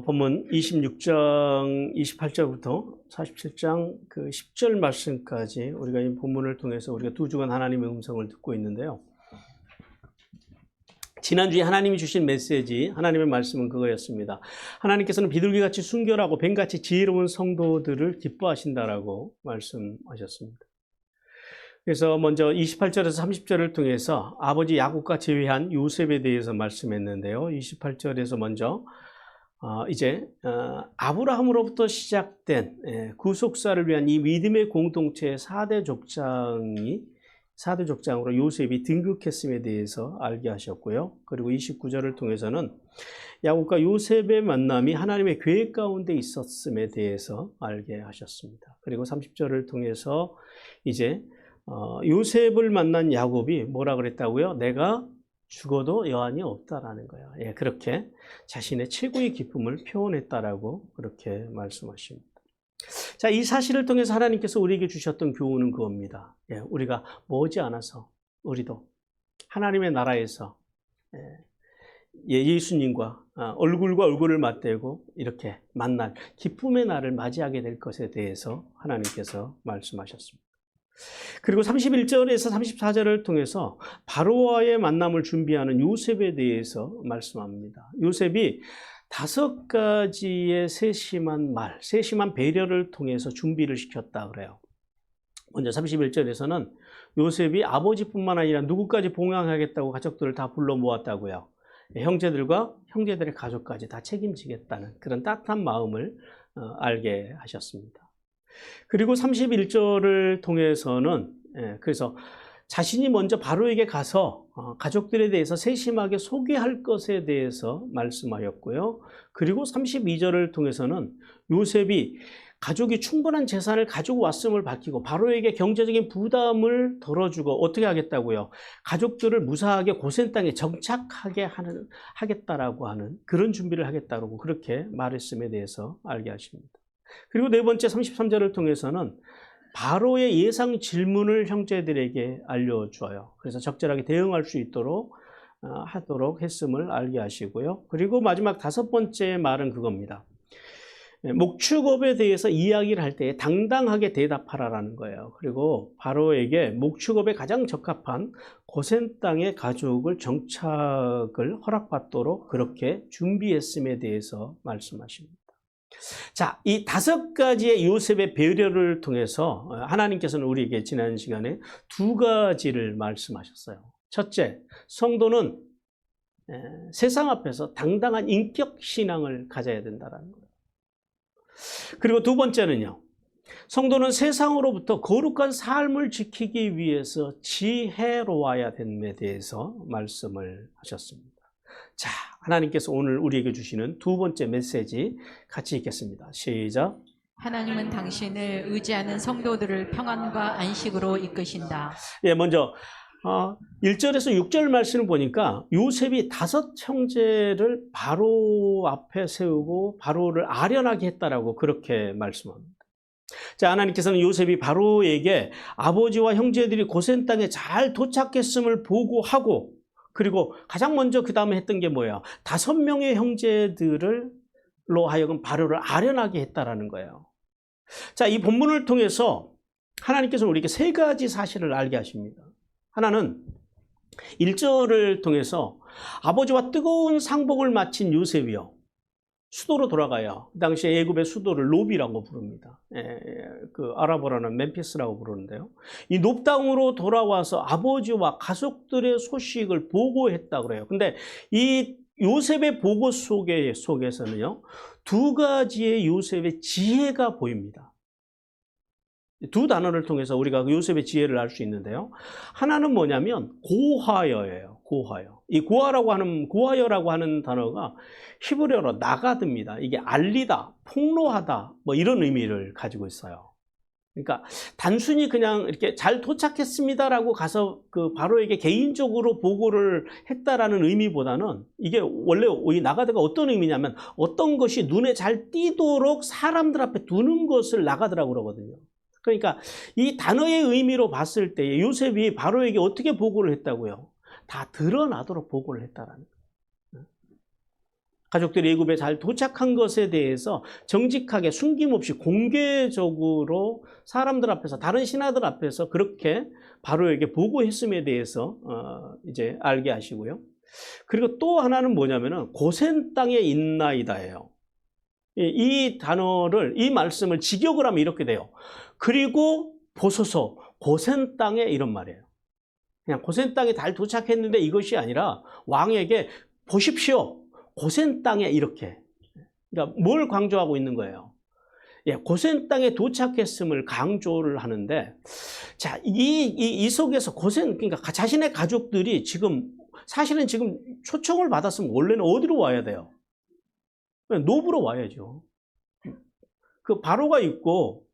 본문 26장 28절부터 47장 10절 말씀까지 우리가 이 본문을 통해서 우리가 두 주간 하나님의 음성을 듣고 있는데요. 지난주에 하나님이 주신 메시지, 하나님의 말씀은 그거였습니다. 하나님께서는 비둘기같이 순결하고 뱀같이 지혜로운 성도들을 기뻐하신다라고 말씀하셨습니다. 그래서 먼저 28절에서 30절을 통해서 아버지 야곱과 제외한 요셉에 대해서 말씀했는데요. 28절에서 먼저 이제 아브라함으로부터 시작된 구속사를 위한 이 믿음의 공동체의 4대 족장으로 요셉이 등극했음에 대해서 알게 하셨고요. 그리고 29절을 통해서는 야곱과 요셉의 만남이 하나님의 계획 가운데 있었음에 대해서 알게 하셨습니다. 그리고 30절을 통해서 이제 요셉을 만난 야곱이 뭐라 그랬다고요? 내가 죽어도 여한이 없다라는 거예요. 예, 그렇게 자신의 최고의 기쁨을 표현했다라고 그렇게 말씀하십니다. 자, 이 사실을 통해서 하나님께서 우리에게 주셨던 교훈은 그겁니다. 예, 우리가 머지않아서 우리도 하나님의 나라에서 예수님과 얼굴과 얼굴을 맞대고 이렇게 만날 기쁨의 날을 맞이하게 될 것에 대해서 하나님께서 말씀하셨습니다. 그리고 31절에서 34절을 통해서 바로와의 만남을 준비하는 요셉에 대해서 말씀합니다. 요셉이 5가지의 세심한 배려를 통해서 준비를 시켰다 그래요. 먼저 31절에서는 요셉이 아버지뿐만 아니라 누구까지 봉양하겠다고 가족들을 다 불러 모았다고요. 형제들과 형제들의 가족까지 다 책임지겠다는 그런 따뜻한 마음을 알게 하셨습니다. 그리고 31절을 통해서는 그래서 자신이 먼저 바로에게 가서 가족들에 대해서 세심하게 소개할 것에 대해서 말씀하였고요. 그리고 32절을 통해서는 요셉이 가족이 충분한 재산을 가지고 왔음을 밝히고 바로에게 경제적인 부담을 덜어주고 어떻게 하겠다고요? 가족들을 무사하게 고센 땅에 정착하게 하겠다라고 하는 그런 준비를 하겠다고 그렇게 말했음에 대해서 알게 하십니다. 그리고 네 번째 33절을 통해서는 바로의 예상 질문을 형제들에게 알려줘요. 그래서 적절하게 대응할 수 있도록 하도록 했음을 알게 하시고요. 그리고 마지막 5번째 말은 그겁니다. 목축업에 대해서 이야기를 할 때 당당하게 대답하라라는 거예요. 그리고 바로에게 목축업에 가장 적합한 고센 땅의 가족을 정착을 허락받도록 그렇게 준비했음에 대해서 말씀하십니다. 자, 이 5가지의 요셉의 배려를 통해서 하나님께서는 우리에게 지난 시간에 2가지를 말씀하셨어요. 첫째, 성도는 세상 앞에서 당당한 인격 신앙을 가져야 된다는 거예요. 그리고 두 번째는요. 성도는 세상으로부터 거룩한 삶을 지키기 위해서 지혜로워야 됨에 대해서 말씀을 하셨습니다. 자, 하나님께서 오늘 우리에게 주시는 두 번째 메시지 같이 읽겠습니다. 시작. 하나님은 당신을 의지하는 성도들을 평안과 안식으로 이끄신다. 예, 먼저 1절에서 6절 말씀을 보니까 요셉이 5 형제를 바로 앞에 세우고 바로를 아련하게 했다라고 그렇게 말씀합니다. 자, 하나님께서는 요셉이 바로에게 아버지와 형제들이 고센 땅에 잘 도착했음을 보고하고 그리고 가장 먼저 그 다음에 했던 게 뭐예요? 5명의 형제들로 하여금 바로를 아련하게 했다라는 거예요. 자, 이 본문을 통해서 하나님께서는 우리에게 3가지 사실을 알게 하십니다. 하나는 1절을 통해서 아버지와 뜨거운 상복을 마친 요셉이요. 수도로 돌아가요. 그 당시에 애굽의 수도를 노비라고 부릅니다. 아랍어로는 멤피스라고 부르는데요. 이 높당으로 돌아와서 아버지와 가족들의 소식을 보고했다 그래요. 근데 이 요셉의 보고 속에서는요, 2가지의 요셉의 지혜가 보입니다. 2 단어를 통해서 우리가 요셉의 지혜를 알 수 있는데요. 하나는 뭐냐면 고하여예요. 고하여. 이 고하여라고 하는 단어가 히브리어로 나가드입니다. 이게 알리다, 폭로하다 뭐 이런 의미를 가지고 있어요. 그러니까 단순히 그냥 이렇게 잘 도착했습니다라고 가서 그 바로에게 개인적으로 보고를 했다라는 의미보다는 이게 원래 이 나가드가 어떤 의미냐면 어떤 것이 눈에 잘 띄도록 사람들 앞에 두는 것을 나가드라고 그러거든요. 그러니까 이 단어의 의미로 봤을 때 요셉이 바로에게 어떻게 보고를 했다고요? 다 드러나도록 보고를 했다라는 거예요. 가족들이 애굽에 잘 도착한 것에 대해서 정직하게 숨김없이 공개적으로 사람들 앞에서, 다른 신하들 앞에서 그렇게 바로에게 보고했음에 대해서 이제 알게 하시고요. 그리고 또 하나는 뭐냐면은 고센 땅에 있나이다예요. 이 단어를, 이 말씀을 직역을 하면 이렇게 돼요. 그리고 보소서 고센 땅에, 이런 말이에요. 그냥 고센 땅에 잘 도착했는데 이것이 아니라 왕에게 보십시오, 고센 땅에, 이렇게. 그러니까 뭘 강조하고 있는 거예요? 예, 고센 땅에 도착했음을 강조를 하는데, 자, 이 속에서 그러니까 자신의 가족들이 사실은 지금 초청을 받았으면 원래는 어디로 와야 돼요? 노브로 와야죠. 그 바로가 있고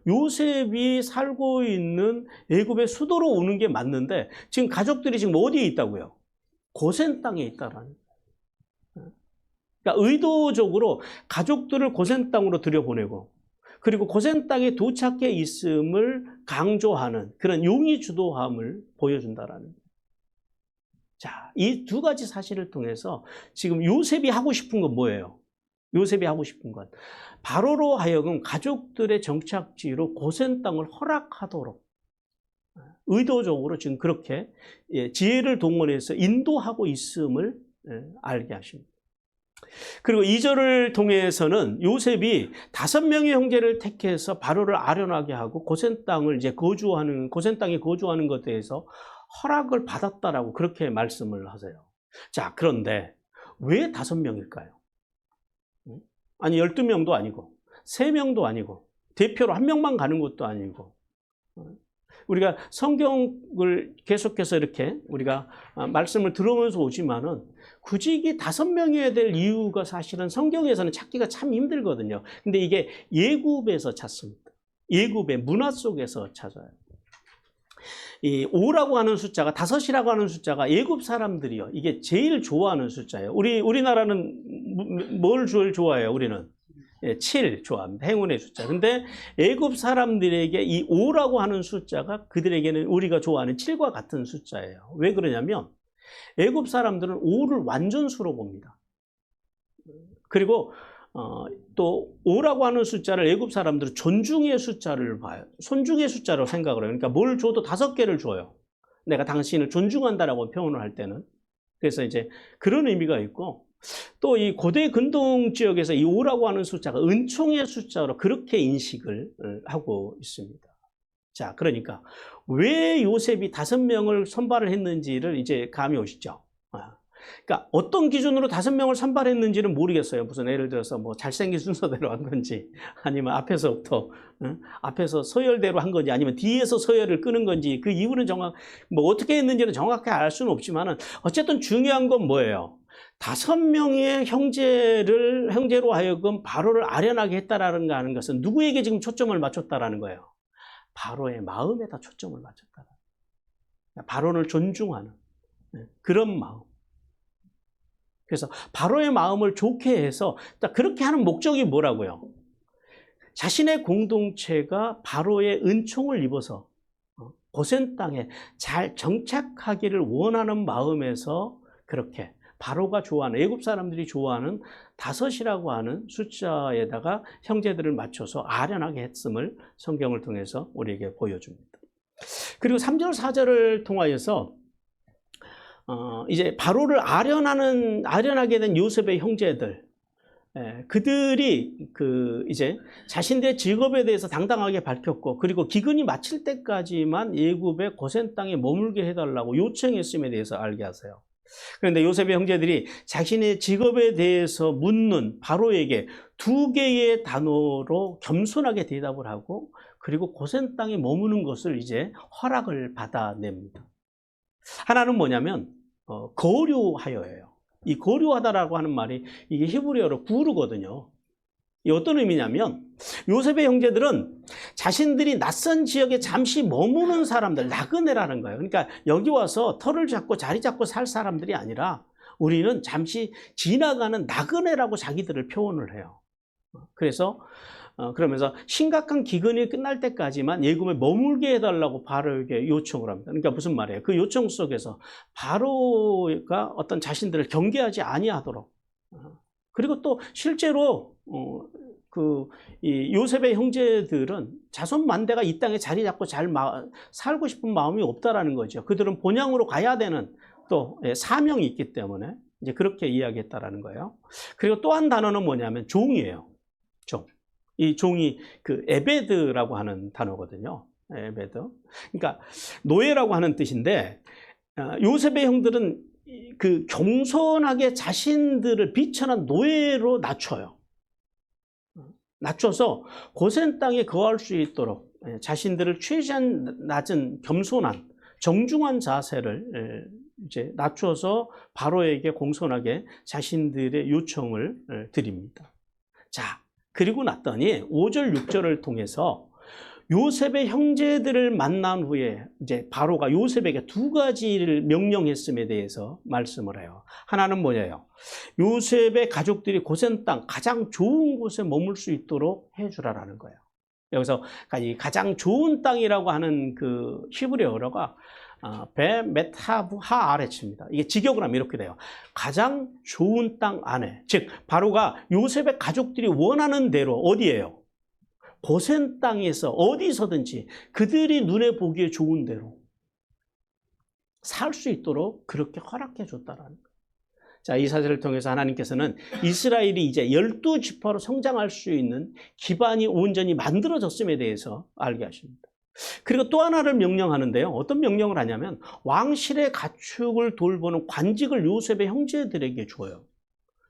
요셉이 살고 있는 애굽의 수도로 오는 게 맞는데, 지금 가족들이 지금 어디에 있다고요? 고센 땅에 있다라는. 그러니까 의도적으로 가족들을 고센 땅으로 들여보내고, 그리고 고센 땅에 도착해 있음을 강조하는 그런 용의 주도함을 보여준다라는. 자, 이 두 가지 사실을 통해서 지금 요셉이 하고 싶은 건 뭐예요? 요셉이 하고 싶은 건 바로로 하여금 가족들의 정착지로 고센 땅을 허락하도록 의도적으로 지금 그렇게 지혜를 동원해서 인도하고 있음을 알게 하십니다. 그리고 2절을 통해서는 요셉이 5명의 형제를 택해서 바로를 아련하게 하고 고센 땅을 이제 고센 땅에 거주하는 것에 대해서 허락을 받았다라고 그렇게 말씀을 하세요. 자, 그런데 왜 5명일까요? 아니 12명도 아니고 3명도 아니고 대표로 1명만 가는 것도 아니고, 우리가 성경을 계속해서 이렇게 우리가 말씀을 들으면서 오지만은 굳이 이게 5명이어야 될 이유가 사실은 성경에서는 찾기가 참 힘들거든요. 근데 이게 예굽에서 찾습니다. 예굽의 문화 속에서 찾아요. 이 5라고 하는 숫자가, 5이라고 하는 숫자가 예굽 사람들이요, 이게 제일 좋아하는 숫자예요. 우리나라는 뭘 제일 좋아해요? 우리는 7 좋아합니다. 행운의 숫자. 근데 애굽 사람들에게 이 5라고 하는 숫자가 그들에게는 우리가 좋아하는 7과 같은 숫자예요. 왜 그러냐면 애굽 사람들은 5를 완전수로 봅니다. 그리고 또 5라고 하는 숫자를 애굽 사람들은 존중의 숫자를 봐요. 손중의 숫자로 생각을 해요. 그러니까 뭘 줘도 5개를 줘요. 내가 당신을 존중한다라고 표현을 할 때는. 그래서 이제 그런 의미가 있고, 또 이 고대 근동 지역에서 이 5라고 하는 숫자가 은총의 숫자로 그렇게 인식을 하고 있습니다. 자, 그러니까 왜 요셉이 5명을 선발을 했는지를 이제 감이 오시죠? 그러니까 어떤 기준으로 5명을 선발했는지는 모르겠어요. 무슨 예를 들어서 뭐 잘생긴 순서대로 한 건지, 아니면 앞에서부터 앞에서 서열대로 한 건지, 아니면 뒤에서 서열을 끄는 건지, 그 이유는 뭐 어떻게 했는지는 정확하게 알 수는 없지만은 어쨌든 중요한 건 뭐예요? 5명의 형제로 하여금 바로를 아련하게 했다라는 것은 누구에게 지금 초점을 맞췄다라는 거예요? 바로의 마음에다 초점을 맞췄다라는 거예요. 바로를 존중하는 그런 마음. 그래서 바로의 마음을 좋게 해서, 그렇게 하는 목적이 뭐라고요? 자신의 공동체가 바로의 은총을 입어서 고센 땅에 잘 정착하기를 원하는 마음에서 그렇게 바로가 좋아하는, 애굽 사람들이 좋아하는 5이라고 하는 숫자에다가 형제들을 맞춰서 아련하게 했음을 성경을 통해서 우리에게 보여줍니다. 그리고 3절, 4절을 통하여서 이제 바로를 아련하게 된 요셉의 형제들, 그들이 이제 자신들의 직업에 대해서 당당하게 밝혔고, 그리고 기근이 마칠 때까지만 예굽의 고센 땅에 머물게 해달라고 요청했음에 대해서 알게 하세요. 그런데 요셉의 형제들이 자신의 직업에 대해서 묻는 바로에게 2개의 단어로 겸손하게 대답을 하고, 그리고 고센 땅에 머무는 것을 이제 허락을 받아냅니다. 하나는 뭐냐면 거류하여예요. 이 거류하다라고 하는 말이 이게 히브리어로 구르거든요. 이 어떤 의미냐면 요셉의 형제들은 자신들이 낯선 지역에 잠시 머무는 사람들, 나그네라는 거예요. 그러니까 여기 와서 터를 잡고 자리 잡고 살 사람들이 아니라 우리는 잠시 지나가는 나그네라고 자기들을 표현을 해요. 그러면서 심각한 기근이 끝날 때까지만 예굽에 머물게 해달라고 바로에게 요청을 합니다. 그러니까 무슨 말이에요? 그 요청 속에서 바로가 어떤 자신들을 경계하지 아니하도록, 그리고 또 실제로 이 요셉의 형제들은 자손 만대가 이 땅에 자리 잡고 잘 살고 싶은 마음이 없다라는 거죠. 그들은 본향으로 가야 되는 또 사명이 있기 때문에 이제 그렇게 이야기했다라는 거예요. 그리고 또 한 단어는 뭐냐면 종이에요. 종. 이 종이 그 에베드라고 하는 단어거든요. 에베드. 그러니까 노예라고 하는 뜻인데 요셉의 형들은 그 겸손하게 자신들을 비천한 노예로 낮춰요. 낮춰서 고센 땅에 거할 수 있도록 자신들을 최대한 낮은 겸손한 정중한 자세를 이제 낮춰서 바로에게 공손하게 자신들의 요청을 드립니다. 자, 그리고 났더니 5절, 6절을 통해서 요셉의 형제들을 만난 후에 이제 바로가 요셉에게 두 가지를 명령했음에 대해서 말씀을 해요. 하나는 뭐냐요? 요셉의 가족들이 고센 땅 가장 좋은 곳에 머물 수 있도록 해주라라는 거예요. 여기서 이 가장 좋은 땅이라고 하는 그 히브리어가 베메타브 하아레츠입니다. 이게 직역을 하면 이렇게 돼요. 가장 좋은 땅 안에, 즉 바로가 요셉의 가족들이 원하는 대로 어디예요? 고센 땅에서 어디서든지 그들이 눈에 보기에 좋은 대로 살 수 있도록 그렇게 허락해 줬다라는 거예요. 자, 이 사실을 통해서 하나님께서는 이스라엘이 이제 12지파로 성장할 수 있는 기반이 온전히 만들어졌음에 대해서 알게 하십니다. 그리고 또 하나를 명령하는데요. 어떤 명령을 하냐면 왕실의 가축을 돌보는 관직을 요셉의 형제들에게 줘요.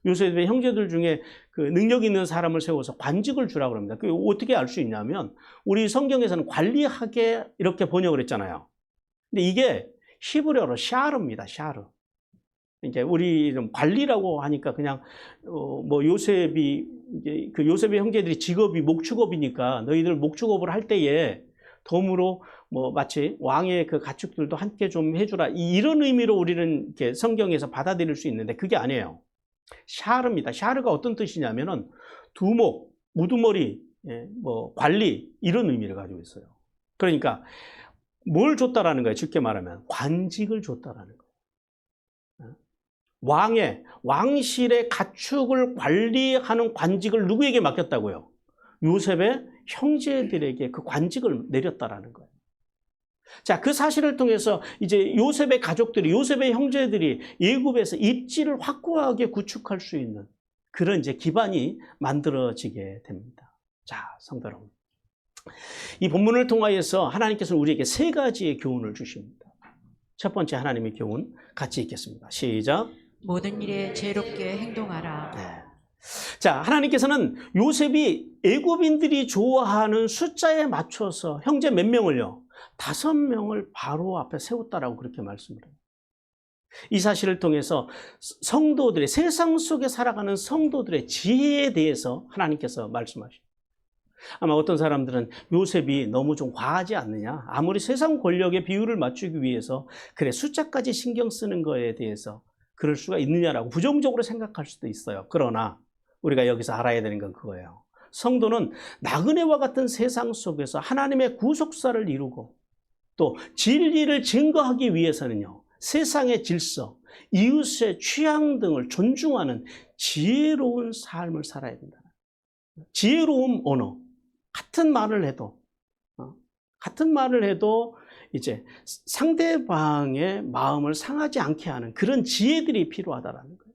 요셉의 형제들 중에 그 능력 있는 사람을 세워서 관직을 주라고 합니다. 그게 어떻게 알 수 있냐면 우리 성경에서는 관리하게 이렇게 번역을 했잖아요. 근데 이게 히브리어로 샤르입니다. 샤르. 이제 우리 좀 관리라고 하니까 그냥 뭐 요셉이 이제 그 요셉의 형제들이 직업이 목축업이니까 너희들 목축업을 할 때에 덤으로 뭐 마치 왕의 그 가축들도 함께 좀 해주라 이런 의미로 우리는 이렇게 성경에서 받아들일 수 있는데 그게 아니에요. 샤르입니다. 샤르가 어떤 뜻이냐면은 두목, 우두머리, 뭐 관리 이런 의미를 가지고 있어요. 그러니까 뭘 줬다라는 거예요. 쉽게 말하면 관직을 줬다라는 거예요. 왕실의 가축을 관리하는 관직을 누구에게 맡겼다고요? 요셉의 형제들에게 그 관직을 내렸다라는 거예요. 자, 그 사실을 통해서 이제 요셉의 가족들이, 요셉의 형제들이 애굽에서 입지를 확고하게 구축할 수 있는 그런 이제 기반이 만들어지게 됩니다. 자, 성도 여러분. 이 본문을 통하여서 하나님께서는 우리에게 세 가지의 교훈을 주십니다. 첫 번째 하나님의 교훈 같이 읽겠습니다. 시작. 모든 일에 지혜롭게 행동하라. 네. 자, 하나님께서는 요셉이 애굽인들이 좋아하는 숫자에 맞춰서 형제 몇 명을요? 5명을 바로 앞에 세웠다라고 그렇게 말씀을 해요. 이 사실을 통해서 성도들의 세상 속에 살아가는 성도들의 지혜에 대해서 하나님께서 말씀하십니다. 아마 어떤 사람들은 요셉이 너무 좀 과하지 않느냐? 아무리 세상 권력의 비율을 맞추기 위해서 그래 숫자까지 신경 쓰는 거에 대해서 그럴 수가 있느냐라고 부정적으로 생각할 수도 있어요. 그러나 우리가 여기서 알아야 되는 건 그거예요. 성도는 나그네와 같은 세상 속에서 하나님의 구속사를 이루고 또 진리를 증거하기 위해서는요. 세상의 질서, 이웃의 취향 등을 존중하는 지혜로운 삶을 살아야 된다. 지혜로운 언어. 같은 말을 해도 이제 상대방의 마음을 상하지 않게 하는 그런 지혜들이 필요하다라는 거예요.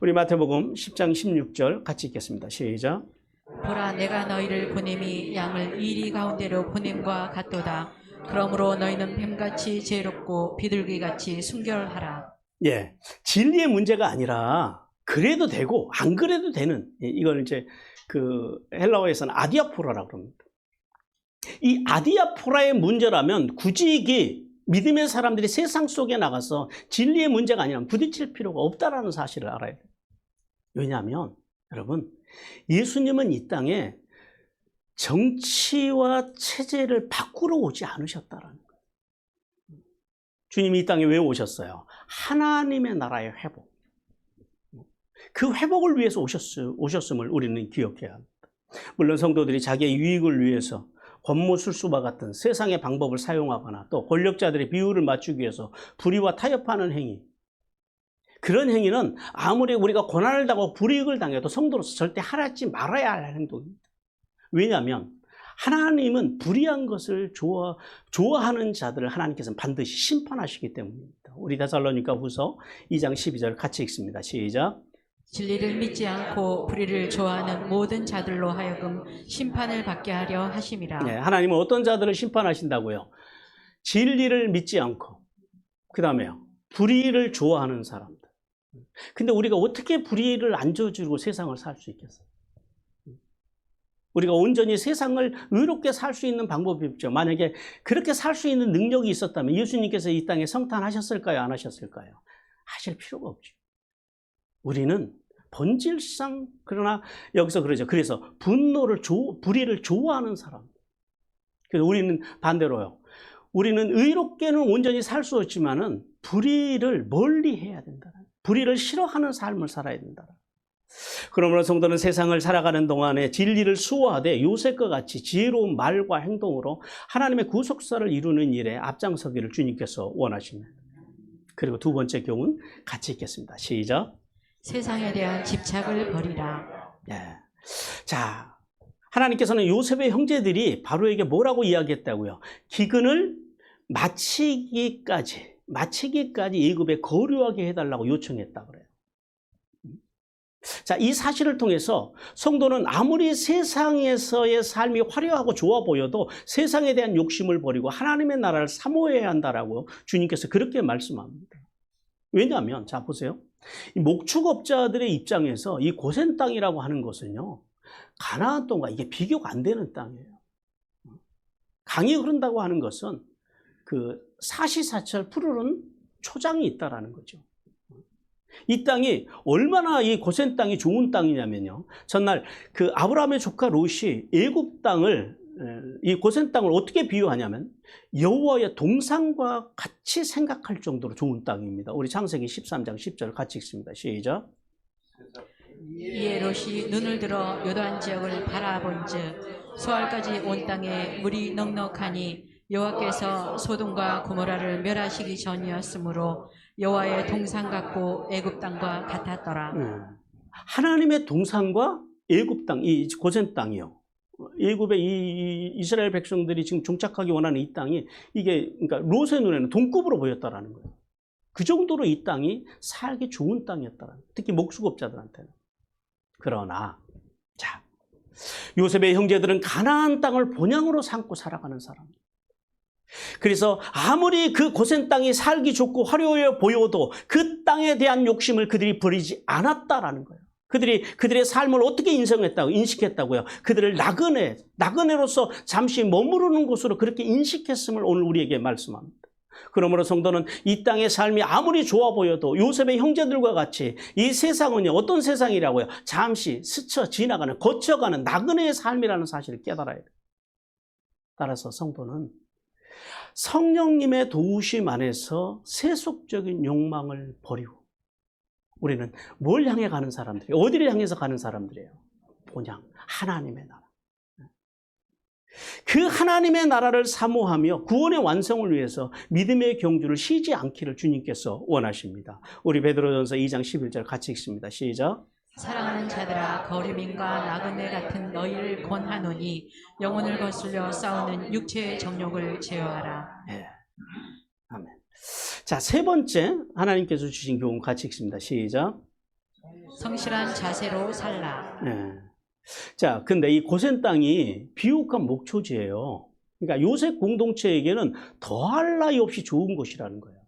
우리 마태복음 10장 16절 같이 읽겠습니다. 시작. 보라, 내가 너희를 보냄이 양을 이리 가운데로 보냄과 같도다. 그러므로 너희는 뱀같이 지혜롭고 비둘기같이 순결하라. 예, 진리의 문제가 아니라 그래도 되고 안 그래도 되는, 이걸 이제 그 헬라어에서는 아디아포라라고 합니다. 이 아디아포라의 문제라면 굳이 이게 믿음의 사람들이 세상 속에 나가서 진리의 문제가 아니라 부딪힐 필요가 없다라는 사실을 알아야 돼요. 왜냐하면 여러분, 예수님은 이 땅에 정치와 체제를 바꾸러 오지 않으셨다라는 거예요. 주님이 이 땅에 왜 오셨어요? 하나님의 나라의 회복. 그 회복을 위해서 오셨음을 우리는 기억해야 합니다. 물론 성도들이 자기의 유익을 위해서 권모술수와 같은 세상의 방법을 사용하거나 또 권력자들의 비율을 맞추기 위해서 불의와 타협하는 행위, 그런 행위는 아무리 우리가 고난을 당하고 불이익을 당해도 성도로서 절대 하지 말아야 할 행동입니다. 왜냐하면 하나님은 불의한 것을 좋아하는 자들을 하나님께서는 반드시 심판하시기 때문입니다. 우리 데살로니가 후서 2장 12절 같이 읽습니다. 시작. 진리를 믿지 않고 불의를 좋아하는 모든 자들로 하여금 심판을 받게 하려 하심이라. 네, 하나님은 어떤 자들을 심판하신다고요? 진리를 믿지 않고, 그 다음에요, 불의를 좋아하는 사람들. 근데 우리가 어떻게 불의를 안 저지르고 세상을 살 수 있겠어요? 우리가 온전히 세상을 의롭게 살 수 있는 방법이 없죠. 만약에 그렇게 살 수 있는 능력이 있었다면 예수님께서 이 땅에 성탄하셨을까요? 안 하셨을까요? 하실 필요가 없죠. 우리는 본질상, 그러나 여기서 그러죠. 그래서 불의를 좋아하는 사람. 그래서 우리는 반대로요. 우리는 의롭게는 온전히 살 수 없지만은 불의를 멀리 해야 된다. 불의를 싫어하는 삶을 살아야 된다. 그러므로 성도는 세상을 살아가는 동안에 진리를 수호하되 요셉과 같이 지혜로운 말과 행동으로 하나님의 구속사를 이루는 일에 앞장서기를 주님께서 원하십니다. 그리고 두 번째 교훈 같이 읽겠습니다. 시작. 세상에 대한 집착을 버리라. 예. 자, 하나님께서는 요셉의 형제들이 바로에게 뭐라고 이야기했다고요? 기근을 마치기까지 애굽에 거류하게 해달라고 요청했다 그래요. 자, 이 사실을 통해서 성도는 아무리 세상에서의 삶이 화려하고 좋아 보여도 세상에 대한 욕심을 버리고 하나님의 나라를 사모해야 한다라고 주님께서 그렇게 말씀합니다. 왜냐하면, 자, 보세요. 이 목축업자들의 입장에서 이 고센 땅이라고 하는 것은요, 가나안 땅과 이게 비교가 안 되는 땅이에요. 강이 흐른다고 하는 것은 그 사시사철 푸르른 초장이 있다라는 거죠. 이 땅이 얼마나 이 고센 땅이 좋은 땅이냐면요. 전날 그 아브라함의 조카 롯이 애굽 땅을, 이 고센 땅을 어떻게 비유하냐면 여호와의 동산과 같이 생각할 정도로 좋은 땅입니다. 우리 창세기 13장 10절 같이 읽습니다. 시작. 이에 롯이 눈을 들어 요단 지역을 바라본즉 소알까지 온 땅에 물이 넉넉하니 여호와께서 소돔과 고모라를 멸하시기 전이었으므로 여호와의 동산 같고 애굽 땅과 같았더라. 하나님의 동산과 애굽 땅, 이 고센 땅이요. 애굽의 이 이스라엘 백성들이 지금 정착하기 원하는 이 땅이 이게 그러니까 롯의 눈에는 동급으로 보였다라는 거예요. 그 정도로 이 땅이 살기 좋은 땅이었다라는 거예요. 특히 목수업자들한테는. 그러나 자, 요셉의 형제들은 가나안 땅을 본향으로 삼고 살아가는 사람들. 그래서 아무리 그 고센 땅이 살기 좋고 화려해 보여도 그 땅에 대한 욕심을 그들이 버리지 않았다라는 거예요. 그들의 삶을 어떻게 인식했다고요? 그들을 나그네로서 잠시 머무르는 곳으로 그렇게 인식했음을 오늘 우리에게 말씀합니다. 그러므로 성도는 이 땅의 삶이 아무리 좋아 보여도 요셉의 형제들과 같이 이 세상은요, 어떤 세상이라고요? 잠시 스쳐 지나가는, 거쳐가는 나그네의 삶이라는 사실을 깨달아야 돼요. 따라서 성도는 성령님의 도우심 안에서 세속적인 욕망을 버리고, 우리는 뭘 향해 가는 사람들이에요? 어디를 향해서 가는 사람들이에요? 본향, 하나님의 나라. 그 하나님의 나라를 사모하며 구원의 완성을 위해서 믿음의 경주를 쉬지 않기를 주님께서 원하십니다. 우리 베드로전서 2장 11절 같이 읽습니다. 시작. 사랑하는 자들아, 거류민과 나그네 같은 너희를 권하노니 영혼을 거슬려 싸우는 육체의 정욕을 제어하라. 네. 아멘. 자, 세 번째 하나님께서 주신 교훈 같이 읽습니다. 시작. 성실한 자세로 살라. 네. 자, 근데 이 고센 땅이 비옥한 목초지예요. 그러니까 요셉 공동체에게는 더할 나위 없이 좋은 곳이라는 거예요.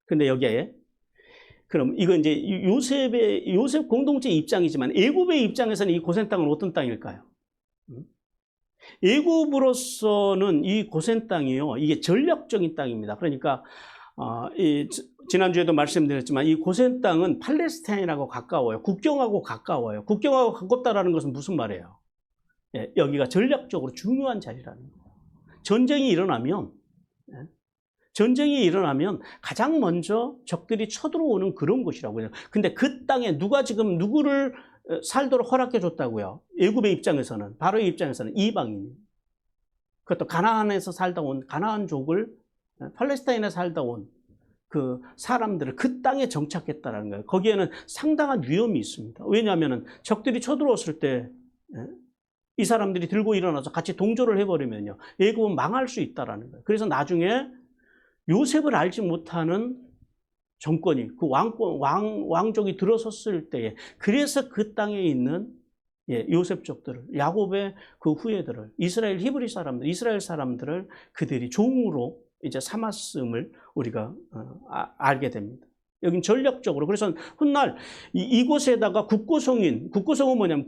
근데 여기에 그럼 이건 이제 요셉 공동체 입장이지만 애굽의 입장에서는 이 고센 땅은 어떤 땅일까요? 애굽으로서는 이 고센 땅이요, 이게 전략적인 땅입니다. 그러니까 지난주에도 말씀드렸지만 이 고센 땅은 팔레스타인하고 가까워요. 국경하고 가까워요. 국경하고 가깝다라는 것은 무슨 말이에요? 예, 여기가 전략적으로 중요한 자리라는 거예요. 전쟁이 일어나면 가장 먼저 적들이 쳐들어오는 그런 곳이라고요. 근데 그 땅에 누가 지금 누구를 살도록 허락해 줬다고요? 애굽의 입장에서는, 바로의 입장에서는 이방인. 그것도 가나안에서 살다 온 가나안족을, 팔레스타인에 살다 온 그 사람들을 그 땅에 정착했다는 거예요. 거기에는 상당한 위험이 있습니다. 왜냐하면 적들이 쳐들어왔을 때 이 사람들이 들고 일어나서 같이 동조를 해버리면요, 애굽은 망할 수 있다는 거예요. 그래서 나중에 요셉을 알지 못하는 정권이, 그 왕족이 들어섰을 때에, 그래서 그 땅에 있는 요셉족들을, 야곱의 그 후예들을, 이스라엘 히브리 사람들, 이스라엘 사람들을 그들이 종으로 이제 삼았음을 우리가 알게 됩니다. 여긴 전략적으로. 그래서 훗날 이곳에다가 국고성은 뭐냐면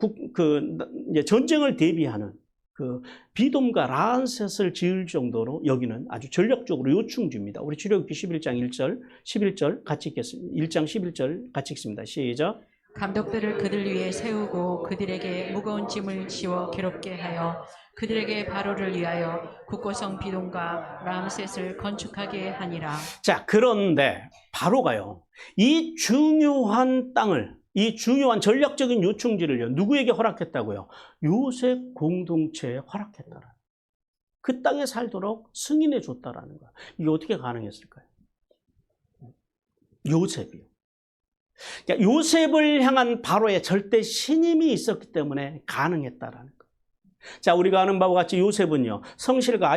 이제 전쟁을 대비하는 그 비돔과 라한셋을 지을 정도로 여기는 아주 전략적으로 요충지입니다. 우리 출애굽기 11장 1절, 11절 같이 읽겠습니다. 1장 11절 같이 읽습니다. 시작. 감독들을 그들 위에 세우고 그들에게 무거운 짐을 지워 괴롭게 하여 그들에게 바로를 위하여 국고성 비돔과 람셋을 건축하게 하니라. 자, 그런데 바로가요, 이 중요한 땅을, 이 중요한 전략적인 요충지를요, 누구에게 허락했다고요? 요셉 공동체에 허락했다라는, 그 땅에 살도록 승인해 줬다라는 거예요. 이게 어떻게 가능했을까요? 요셉이요. 그러니까 요셉을 향한 바로의 절대 신임이 있었기 때문에 가능했다라는 거예요. 자, 우리가 아는 바와 같이 요셉은요, 성실과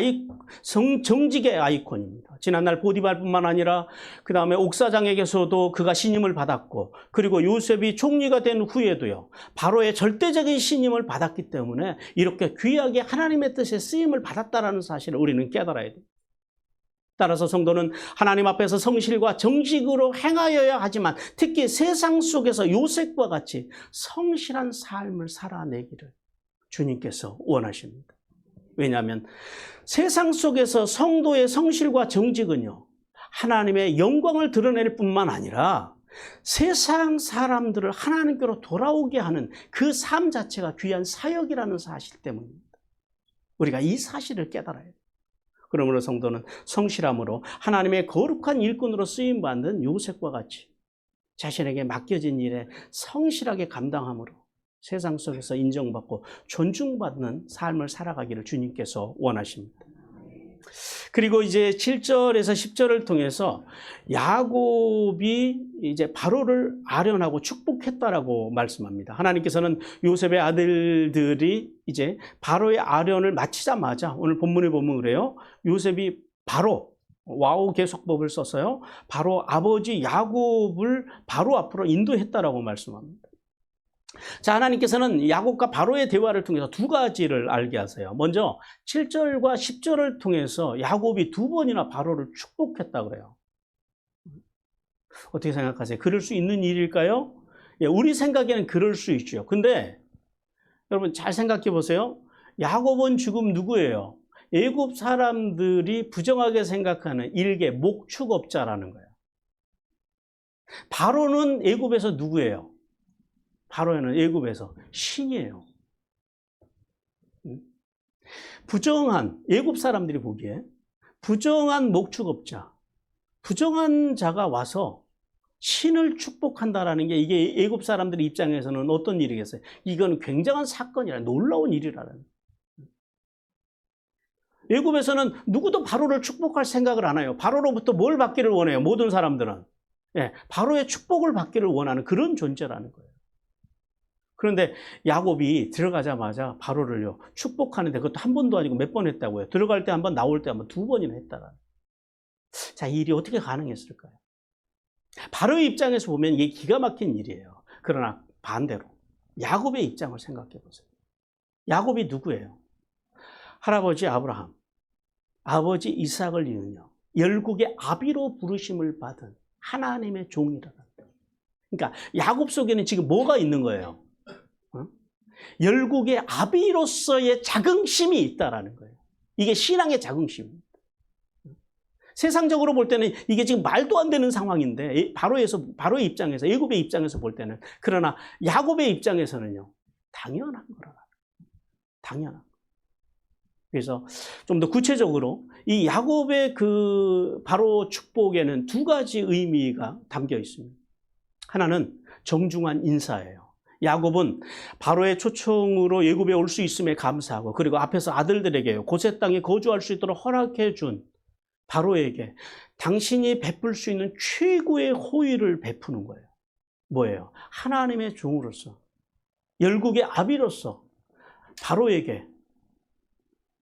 정직의 아이콘입니다. 지난날 보디발뿐만 아니라 그 다음에 옥사장에게서도 그가 신임을 받았고, 그리고 요셉이 총리가 된 후에도요, 바로의 절대적인 신임을 받았기 때문에 이렇게 귀하게 하나님의 뜻에 쓰임을 받았다라는 사실을 우리는 깨달아야 돼요. 따라서 성도는 하나님 앞에서 성실과 정직으로 행하여야 하지만, 특히 세상 속에서 요셉과 같이 성실한 삶을 살아내기를 주님께서 원하십니다. 왜냐하면 세상 속에서 성도의 성실과 정직은요, 하나님의 영광을 드러낼 뿐만 아니라 세상 사람들을 하나님께로 돌아오게 하는 그 삶 자체가 귀한 사역이라는 사실 때문입니다. 우리가 이 사실을 깨달아야 돼요. 그러므로 성도는 성실함으로 하나님의 거룩한 일꾼으로 쓰임받는 요셉과 같이 자신에게 맡겨진 일에 성실하게 감당함으로 세상 속에서 인정받고 존중받는 삶을 살아가기를 주님께서 원하십니다. 그리고 이제 7절에서 10절을 통해서 야곱이 이제 바로를 아련하고 축복했다라고 말씀합니다. 하나님께서는 요셉의 아들들이 이제 바로의 아련을 마치자마자, 오늘 본문에 보면 그래요, 요셉이 바로, 와우 계속법을 썼어요, 바로 아버지 야곱을 바로 앞으로 인도했다라고 말씀합니다. 자, 하나님께서는 야곱과 바로의 대화를 통해서 두 가지를 알게 하세요. 먼저 7절과 10절을 통해서 야곱이 두 번이나 바로를 축복했다고 그래요. 어떻게 생각하세요? 그럴 수 있는 일일까요? 예, 우리 생각에는 그럴 수 있죠. 근데 여러분 잘 생각해 보세요. 야곱은 지금 누구예요? 애굽 사람들이 부정하게 생각하는 일개 목축업자라는 거예요. 바로는 애굽에서 누구예요? 바로는 애굽에서 신이에요. 부정한, 애굽 사람들이 보기에 부정한 목축업자, 부정한 자가 와서 신을 축복한다라는 게, 이게 애굽 사람들 입장에서는 어떤 일이겠어요? 이건 굉장한 사건이라, 놀라운 일이라는. 애굽에서는 누구도 바로를 축복할 생각을 안 해요. 바로로부터 뭘 받기를 원해요? 모든 사람들은 바로의 축복을 받기를 원하는 그런 존재라는 거예요. 그런데 야곱이 들어가자마자 바로를요, 축복하는데 그것도 한 번도 아니고 몇 번 했다고요. 들어갈 때 한 번, 나올 때 한 번, 두 번이나 했다라. 자, 이 일이 어떻게 가능했을까요? 바로의 입장에서 보면 이게 기가 막힌 일이에요. 그러나 반대로 야곱의 입장을 생각해 보세요. 야곱이 누구예요? 할아버지 아브라함, 아버지 이삭을 이으며 열국의 아비로 부르심을 받은 하나님의 종이라는. 그러니까 야곱 속에는 지금 뭐가 있는 거예요? 열국의 아비로서의 자긍심이 있다라는 거예요. 이게 신앙의 자긍심입니다. 세상적으로 볼 때는 이게 지금 말도 안 되는 상황인데, 바로의 입장에서, 애굽의 입장에서 볼 때는, 그러나 야곱의 입장에서는요, 당연한 거라. 당연한 거. 그래서 좀 더 구체적으로 이 야곱의 그 바로 축복에는 두 가지 의미가 담겨 있습니다. 하나는 정중한 인사예요. 야곱은 바로의 초청으로 애굽에 올 수 있음에 감사하고, 그리고 앞에서 아들들에게요, 고세 땅에 거주할 수 있도록 허락해 준 바로에게 당신이 베풀 수 있는 최고의 호의를 베푸는 거예요. 뭐예요? 하나님의 종으로서, 열국의 아비로서 바로에게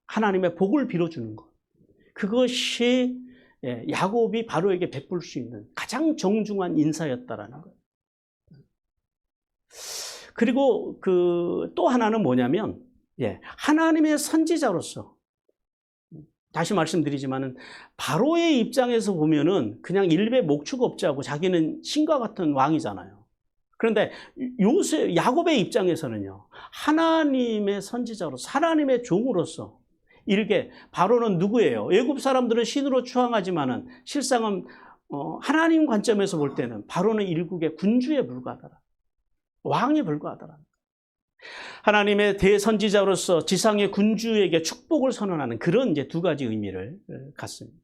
하나님의 복을 빌어주는 것. 그것이 야곱이 바로에게 베풀 수 있는 가장 정중한 인사였다라는 거예요. 그리고 또 하나는 뭐냐면, 하나님의 선지자로서, 다시 말씀드리지만은 바로의 입장에서 보면은 그냥 일베 목축업자고 자기는 신과 같은 왕이잖아요. 그런데 야곱의 입장에서는요, 하나님의 선지자로서, 하나님의 종으로서 이렇게, 바로는 누구예요? 애굽 사람들은 신으로 추앙하지만은 실상은 하나님 관점에서 볼 때는 바로는 일국의 군주에 불과하더라, 왕에 불과하더라. 하나님의 대선지자로서 지상의 군주에게 축복을 선언하는 그런 이제 두 가지 의미를 갖습니다.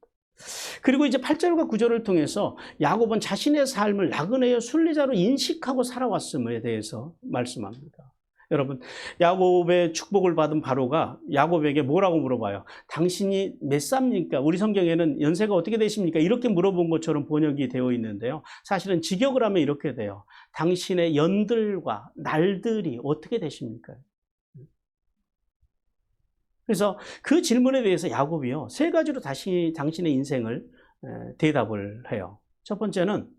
그리고 이제 8절과 9절을 통해서 야곱은 자신의 삶을 나그네의 순례자로 인식하고 살아왔음에 대해서 말씀합니다. 여러분, 야곱의 축복을 받은 바로가 야곱에게 뭐라고 물어봐요? 당신이 몇 삽니까? 우리 성경에는 연세가 어떻게 되십니까? 이렇게 물어본 것처럼 번역이 되어 있는데요. 사실은 직역을 하면 이렇게 돼요. 당신의 연들과 날들이 어떻게 되십니까? 그래서 그 질문에 대해서 야곱이요, 세 가지로 다시 당신의 인생을 대답을 해요. 첫 번째는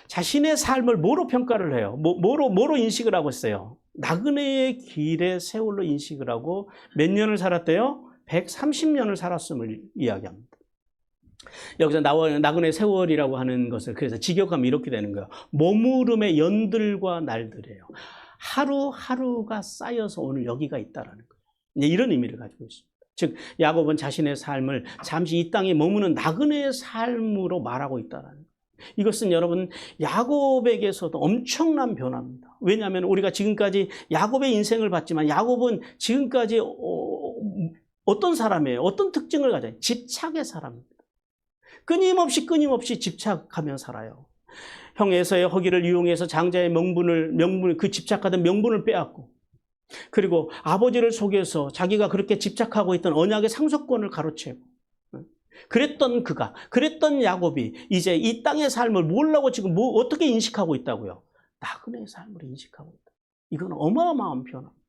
자신의 삶을 뭐로 평가를 해요? 뭐로 인식을 하고 있어요? 나그네의 길의 세월로 인식을 하고 몇 년을 살았대요? 130년을 살았음을 이야기합니다. 여기서 나그네 세월이라고 하는 것을 그래서 직역하면 이렇게 되는 거예요. 머무름의 연들과 날들이에요. 하루하루가 쌓여서 오늘 여기가 있다라는 거예요. 이런 의미를 가지고 있습니다. 즉 야곱은 자신의 삶을 잠시 이 땅에 머무는 나그네의 삶으로 말하고 있다라는 거예요. 이것은 여러분 야곱에게서도 엄청난 변화입니다. 왜냐하면 우리가 지금까지 야곱의 인생을 봤지만 야곱은 지금까지 어떤 사람이에요? 어떤 특징을 가져요? 집착의 사람입니다. 끊임없이 집착하며 살아요. 형 에서의 허기를 이용해서 장자의 명분을 그 집착하던 명분을 빼앗고, 그리고 아버지를 속여서 자기가 그렇게 집착하고 있던 언약의 상속권을 가로채고, 그랬던 야곱이 이제 이 땅의 삶을 뭐라고 지금 어떻게 인식하고 있다고요? 나그네의 삶을 인식하고 있다. 이건 어마어마한 변화입니다.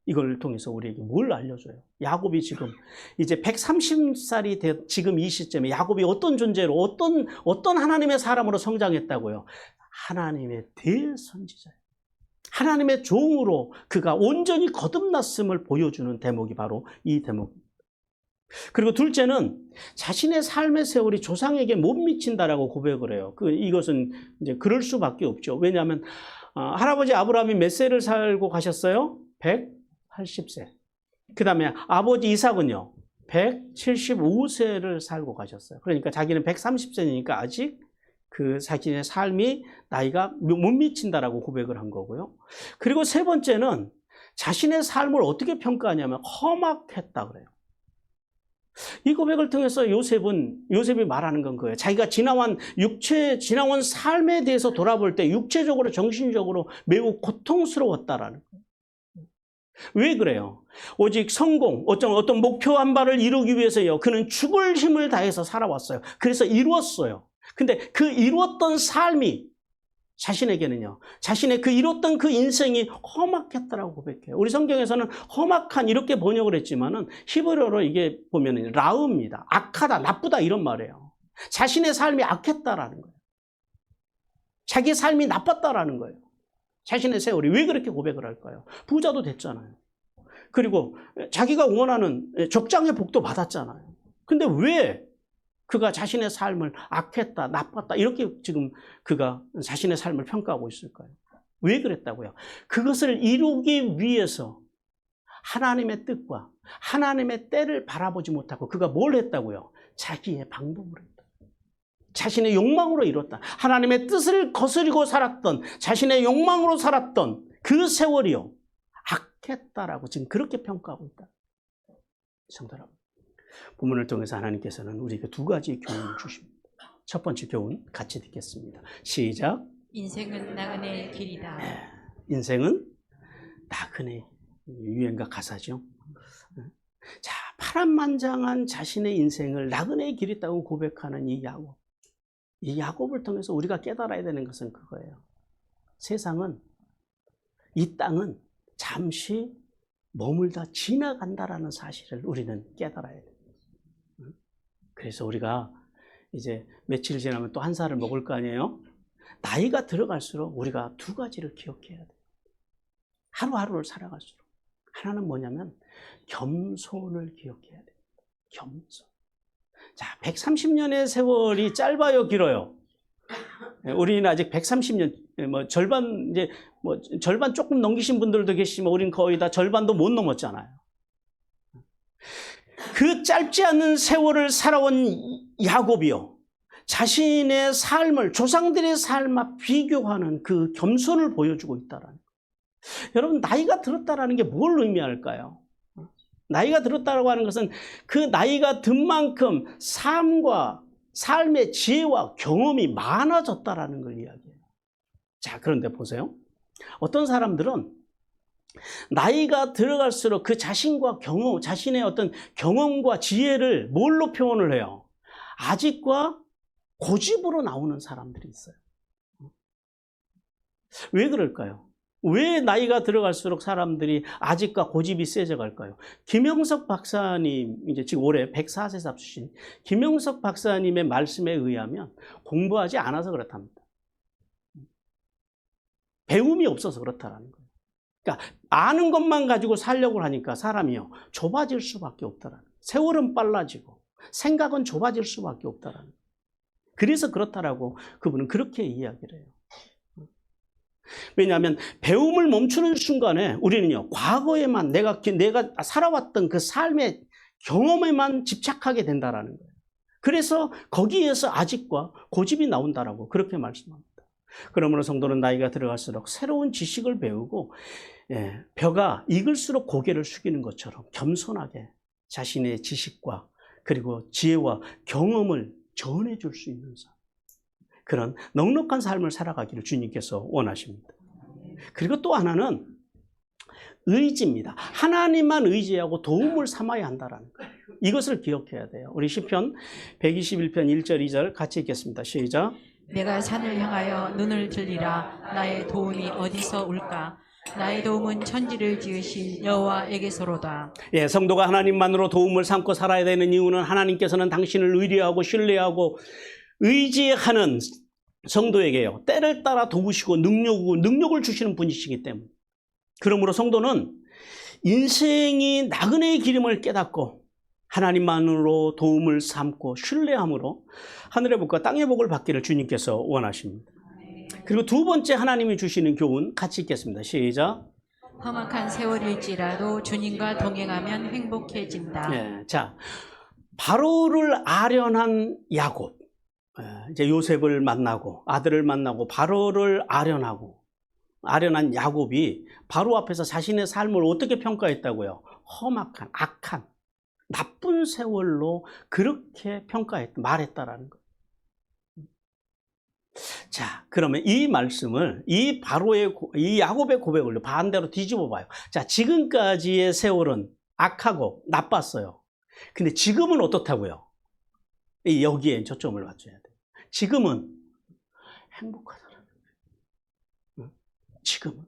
이걸 통해서 우리에게 뭘 알려줘요? 야곱이 지금 이제 130살이 지금 이 시점에 야곱이 어떤 존재로 어떤 하나님의 사람으로 성장했다고요? 하나님의 대선지자예요. 하나님의 종으로 그가 온전히 거듭났음을 보여주는 대목이 바로 이 대목입니다. 그리고 둘째는 자신의 삶의 세월이 조상에게 못 미친다라고 고백을 해요. 이것은 이제 그럴 수밖에 없죠. 왜냐하면 할아버지 아브라함이 몇 세를 살고 가셨어요? 180세. 그 다음에 아버지 이삭은요, 175세를 살고 가셨어요. 그러니까 자기는 130세니까 아직 그 자신의 삶이 나이가 못 미친다라고 고백을 한 거고요. 그리고 세 번째는 자신의 삶을 어떻게 평가하냐면 험악했다 그래요. 이 고백을 통해서 요셉이 말하는 건 그거예요. 자기가 지나온 삶에 대해서 돌아볼 때 육체적으로 정신적으로 매우 고통스러웠다라는 거예요. 왜 그래요? 오직 성공, 어떤 목표 한 바를 이루기 위해서요, 그는 죽을 힘을 다해서 살아왔어요. 그래서 이루었어요. 근데 그 이루었던 삶이 자신에게는요, 자신의 이뤘던 그 인생이 험악했다라고 고백해요. 우리 성경에서는 험악한 이렇게 번역을 했지만은 히브리어로 이게 보면은 라우입니다. 악하다, 나쁘다 이런 말이에요. 자신의 삶이 악했다라는 거예요. 자기의 삶이 나빴다라는 거예요. 자신의 세월이 왜 그렇게 고백을 할까요? 부자도 됐잖아요. 그리고 자기가 원하는 적장의 복도 받았잖아요. 근데 왜 그가 자신의 삶을 악했다, 나빴다 이렇게 지금 그가 자신의 삶을 평가하고 있을까요? 왜 그랬다고요? 그것을 이루기 위해서 하나님의 뜻과 하나님의 때를 바라보지 못하고 그가 뭘 했다고요? 자기의 방법으로 했다. 자신의 욕망으로 이뤘다. 하나님의 뜻을 거스리고 살았던, 자신의 욕망으로 살았던 그 세월이요, 악했다라고 지금 그렇게 평가하고 있다. 성도 여러분, 본문을 통해서 하나님께서는 우리에게 두 가지 교훈을 주십니다. 첫 번째 교훈 같이 듣겠습니다. 시작. 인생은 나그네의 길이다. 인생은 나그네, 유행가 가사죠. 자, 파란만장한 자신의 인생을 나그네의 길이 있다고 고백하는 이 야곱. 이 야곱을 통해서 우리가 깨달아야 되는 것은 그거예요. 세상은, 이 땅은 잠시 머물다 지나간다라는 사실을 우리는 깨달아야 돼요. 그래서 우리가 이제 며칠 지나면 또 한 살을 먹을 거 아니에요? 나이가 들어갈수록 우리가 두 가지를 기억해야 돼요. 하루하루를 살아갈수록. 하나는 뭐냐면 겸손을 기억해야 돼요. 겸손. 자, 130년의 세월이 짧아요, 길어요? 우리는 아직 130년, 절반, 절반 조금 넘기신 분들도 계시지만 우리는 거의 다 절반도 못 넘었잖아요. 그 짧지 않은 세월을 살아온 야곱이요. 자신의 삶을 조상들의 삶과 비교하는 그 겸손을 보여주고 있다라는 거예요. 여러분, 나이가 들었다라는 게 뭘 의미할까요? 나이가 들었다고 하는 것은 그 나이가 든 만큼 삶의 지혜와 경험이 많아졌다라는 걸 이야기해요. 자, 그런데 보세요. 어떤 사람들은 나이가 들어갈수록 그 자신과 자신의 어떤 경험과 지혜를 뭘로 표현을 해요? 아직과 고집으로 나오는 사람들이 있어요. 왜 그럴까요? 왜 나이가 들어갈수록 사람들이 아직과 고집이 세져 갈까요? 김영석 박사님, 이제 지금 올해 104세 잡수신 김영석 박사님의 말씀에 의하면 공부하지 않아서 그렇답니다. 배움이 없어서 그렇다라는 거예요. 그러니까 아는 것만 가지고 살려고 하니까 사람이요, 좁아질 수밖에 없다라는 거예요. 세월은 빨라지고 생각은 좁아질 수밖에 없다라는 거예요. 그래서 그렇다라고 그분은 그렇게 이야기를 해요. 왜냐하면 배움을 멈추는 순간에 우리는요, 과거에만 내가 살아왔던 그 삶의 경험에만 집착하게 된다라는 거예요. 그래서 거기에서 아직과 고집이 나온다라고 그렇게 말씀합니다. 그러므로 성도는 나이가 들어갈수록 새로운 지식을 배우고, 벼가 익을수록 고개를 숙이는 것처럼 겸손하게 자신의 지식과 그리고 지혜와 경험을 전해줄 수 있는 삶, 그런 넉넉한 삶을 살아가기를 주님께서 원하십니다. 그리고 또 하나는 의지입니다. 하나님만 의지하고 도움을 삼아야 한다라는 거예요. 이것을 기억해야 돼요. 우리 시편 121편 1절 2절 같이 읽겠습니다. 시작. 내가 산을 향하여 눈을 들리라. 나의 도움이 어디서 올까? 나의 도움은 천지를 지으신 여호와에게서로다. 예, 성도가 하나님만으로 도움을 삼고 살아야 되는 이유는 하나님께서는 당신을 의뢰하고 신뢰하고 의지하는 성도에게요, 때를 따라 도우시고 능력을 주시는 분이시기 때문에. 그러므로 성도는 인생이 나그네의 기름을 깨닫고 하나님만으로 도움을 삼고 신뢰함으로 하늘의 복과 땅의 복을 받기를 주님께서 원하십니다. 그리고 두 번째 하나님이 주시는 교훈 같이 읽겠습니다. 시작. 험악한 세월일지라도 주님과 동행하면 행복해진다. 네, 자, 바로를 아련한 야곱, 이제 요셉을 만나고 아들을 만나고 바로를 아련한 야곱이 바로 앞에서 자신의 삶을 어떻게 평가했다고요? 험악한, 악한, 나쁜 세월로 그렇게 말했다라는 거예요. 자, 그러면 이 말씀을 이 야곱의 고백을 반대로 뒤집어 봐요. 자, 지금까지의 세월은 악하고 나빴어요. 근데 지금은 어떻다고요? 여기에 초점을 맞춰야 돼요. 지금은 행복하다라는 거예요. 지금은.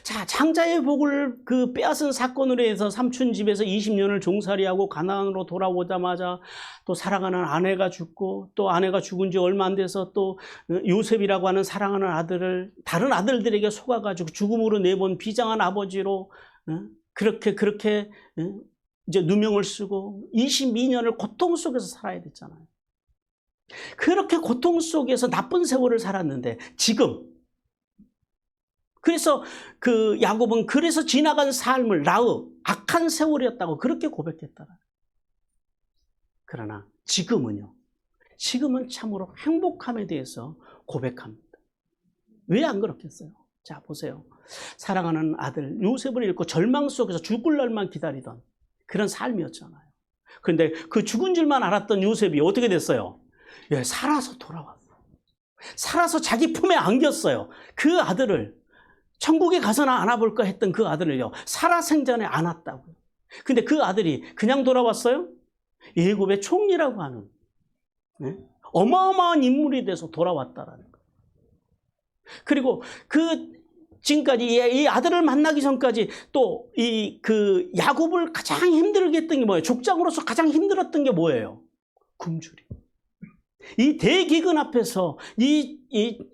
자, 창자의 복을 빼앗은 사건으로 해서 삼촌 집에서 20년을 종살이하고 가나안으로 돌아오자마자 또 사랑하는 아내가 죽고, 또 아내가 죽은 지 얼마 안 돼서 또 요셉이라고 하는 사랑하는 아들을 다른 아들들에게 속아가지고 죽음으로 내본 비장한 아버지로 그렇게 이제 누명을 쓰고 22년을 고통 속에서 살아야 됐잖아요. 그렇게 고통 속에서 나쁜 세월을 살았는데 지금, 그래서 야곱은 그래서 지나간 삶을 악한 세월이었다고 그렇게 고백했다. 그러나 지금은 참으로 행복함에 대해서 고백합니다. 왜 안 그렇겠어요? 자, 보세요. 사랑하는 아들 요셉을 잃고 절망 속에서 죽을 날만 기다리던 그런 삶이었잖아요. 그런데 그 죽은 줄만 알았던 요셉이 어떻게 됐어요? 살아서 돌아왔어요. 살아서 자기 품에 안겼어요. 그 아들을 천국에 가서나 안아볼까 했던 그 아들을요, 살아생전에 안았다고요. 근데 그 아들이 그냥 돌아왔어요? 애굽의 총리라고 하는 어마어마한 인물이 돼서 돌아왔다라는 거예요. 그리고 지금까지 이 아들을 만나기 전까지 또 야곱을 가장 힘들게 했던 게 뭐예요? 족장으로서 가장 힘들었던 게 뭐예요? 굶주림. 이 대기근 앞에서 이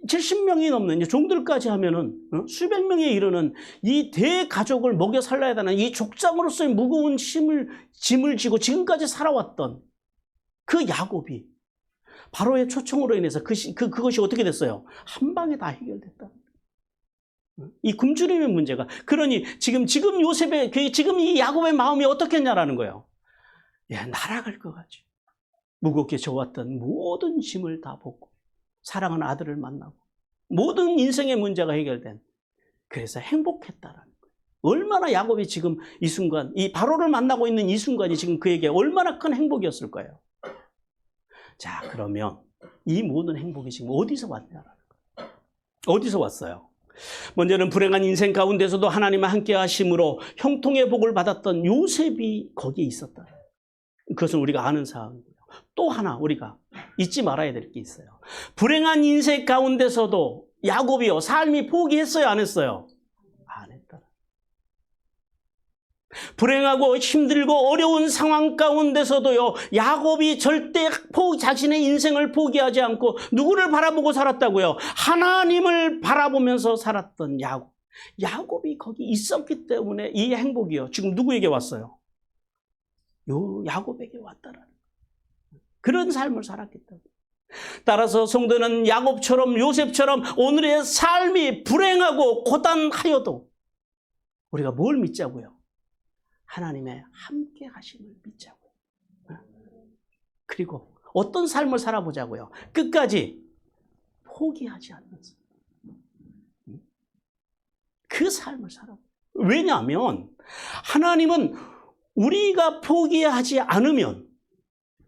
70명이 넘는 종들까지 하면은 수백 명에 이르는 이 대가족을 먹여 살려야 되는 이 족장으로서의 무거운 짐을 지고 지금까지 살아왔던 그 야곱이 바로의 초청으로 인해서 그것이 어떻게 됐어요? 한 방에 다 해결됐다. 이 굶주림의 문제가. 그러니 지금 지금 이 야곱의 마음이 어떻겠냐라는 거예요. 날아갈 것 같지. 무겁게 져왔던 모든 짐을 다 벗고 사랑하는 아들을 만나고 모든 인생의 문제가 해결된, 그래서 행복했다라는 거예요. 얼마나 야곱이 지금 이 순간, 이 바로를 만나고 있는 이 순간이 지금 그에게 얼마나 큰 행복이었을 거예요. 자, 그러면 이 모든 행복이 지금 어디서 왔냐라는 거예요. 어디서 왔어요? 먼저는 불행한 인생 가운데서도 하나님과 함께 하심으로 형통의 복을 받았던 요셉이 거기에 있었다. 그것은 우리가 아는 사항이고요. 또 하나 우리가 잊지 말아야 될 게 있어요. 불행한 인생 가운데서도 야곱이요, 삶이 포기했어요, 안 했어요? 안 했다. 불행하고 힘들고 어려운 상황 가운데서도요, 야곱이 절대 자신의 인생을 포기하지 않고 누구를 바라보고 살았다고요? 하나님을 바라보면서 살았던 야곱. 야곱이 거기 있었기 때문에 이 행복이요, 지금 누구에게 왔어요? 야곱에게 왔다라는 거예요. 그런 삶을 살았기 때문에. 따라서 성도는 야곱처럼 요셉처럼 오늘의 삶이 불행하고 고단하여도 우리가 뭘 믿자고요? 하나님의 함께 하심을 믿자고요. 그리고 어떤 삶을 살아보자고요? 끝까지 포기하지 않는 삶. 그 삶을 살아보요. 왜냐하면 하나님은 우리가 포기하지 않으면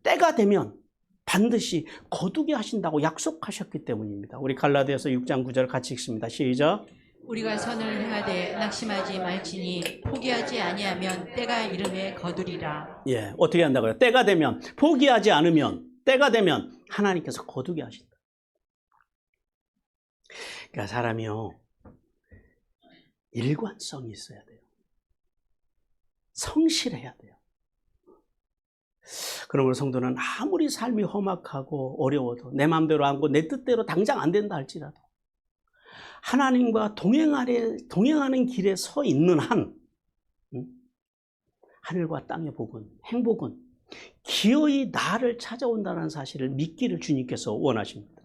때가 되면 반드시 거두게 하신다고 약속하셨기 때문입니다. 우리 갈라디아서 6장 9절 같이 읽습니다. 시작. 우리가 선을 행하되 낙심하지 말지니 포기하지 아니하면 때가 이름에 거두리라. 예, 어떻게 한다고요? 때가 되면, 포기하지 않으면, 때가 되면 하나님께서 거두게 하신다. 그러니까 사람이요, 일관성이 있어야 돼요. 성실해야 돼요. 그러므로 성도는 아무리 삶이 험악하고 어려워도 내 마음대로 안 하고 내 뜻대로 당장 안 된다 할지라도 하나님과 동행하는 길에 서 있는 한 하늘과 땅의 복은, 행복은 기어이 나를 찾아온다는 사실을 믿기를 주님께서 원하십니다.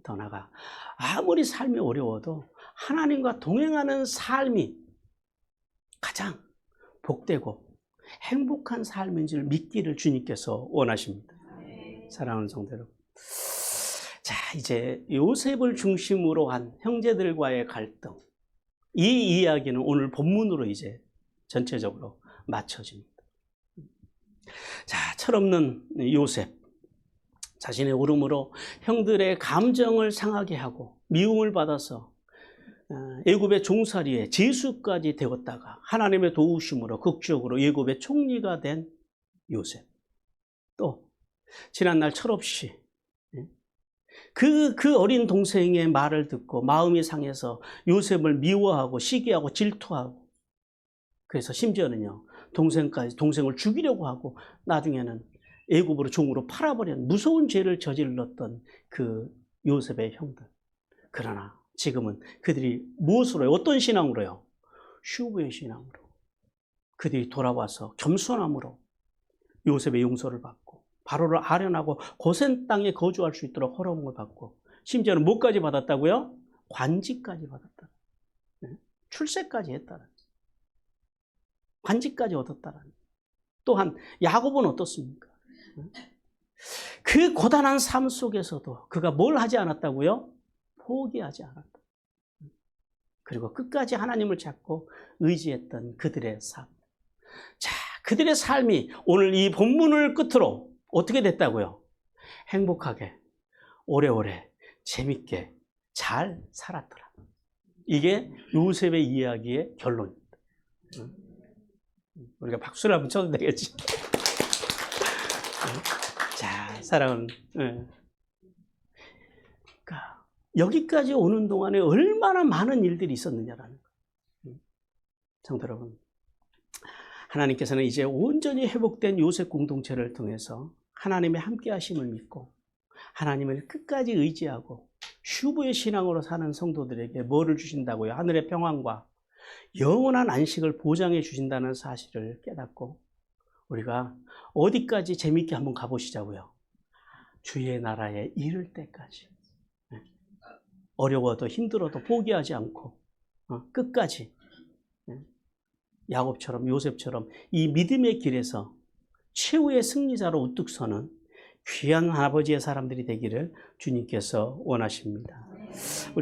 더 나아가 아무리 삶이 어려워도 하나님과 동행하는 삶이 가장 복되고 행복한 삶인 줄 믿기를 주님께서 원하십니다. 사랑하는 성도 여러분, 자, 이제 요셉을 중심으로 한 형제들과의 갈등, 이 이야기는 오늘 본문으로 이제 전체적으로 맞춰집니다. 자, 철없는 요셉, 자신의 울음으로 형들의 감정을 상하게 하고 미움을 받아서 애굽의 종살이에 제수까지 되었다가 하나님의 도우심으로 극적으로 애굽의 총리가 된 요셉. 또 지난날 철없이 그 어린 동생의 말을 듣고 마음이 상해서 요셉을 미워하고 시기하고 질투하고, 그래서 심지어는요 동생을 죽이려고 하고 나중에는 애굽으로 종으로 팔아버린 무서운 죄를 저질렀던 그 요셉의 형들. 그러나 지금은 그들이 무엇으로 해요? 어떤 신앙으로요? 슈브의 신앙으로. 그들이 돌아와서 겸손함으로 요셉의 용서를 받고 바로를 아련하고 고센 땅에 거주할 수 있도록 허락을 받고, 심지어는 뭐까지 받았다고요? 관직까지 받았다. 출세까지 했다는, 관직까지 얻었다는. 또한 야곱은 어떻습니까? 그 고단한 삶 속에서도 그가 뭘 하지 않았다고요? 포기하지 않았다. 그리고 끝까지 하나님을 찾고 의지했던 그들의 삶. 자, 그들의 삶이 오늘 이 본문을 끝으로 어떻게 됐다고요? 행복하게, 오래오래, 재밌게 잘 살았더라. 이게 요셉의 이야기의 결론입니다. 우리가 박수를 한번 쳐도 되겠지. 자, 사랑하는, 그러니까 여기까지 오는 동안에 얼마나 많은 일들이 있었느냐라는 거예요. 성도 여러분, 하나님께서는 이제 온전히 회복된 요셉 공동체를 통해서 하나님의 함께 하심을 믿고 하나님을 끝까지 의지하고 휴부의 신앙으로 사는 성도들에게 뭐를 주신다고요? 하늘의 평안과 영원한 안식을 보장해 주신다는 사실을 깨닫고 우리가 어디까지 재미있게 한번 가보시자고요. 주의 나라에 이를 때까지. 어려워도 힘들어도 포기하지 않고 끝까지 야곱처럼 요셉처럼 이 믿음의 길에서 최후의 승리자로 우뚝 서는 귀한 아버지의 사람들이 되기를 주님께서 원하십니다. 우리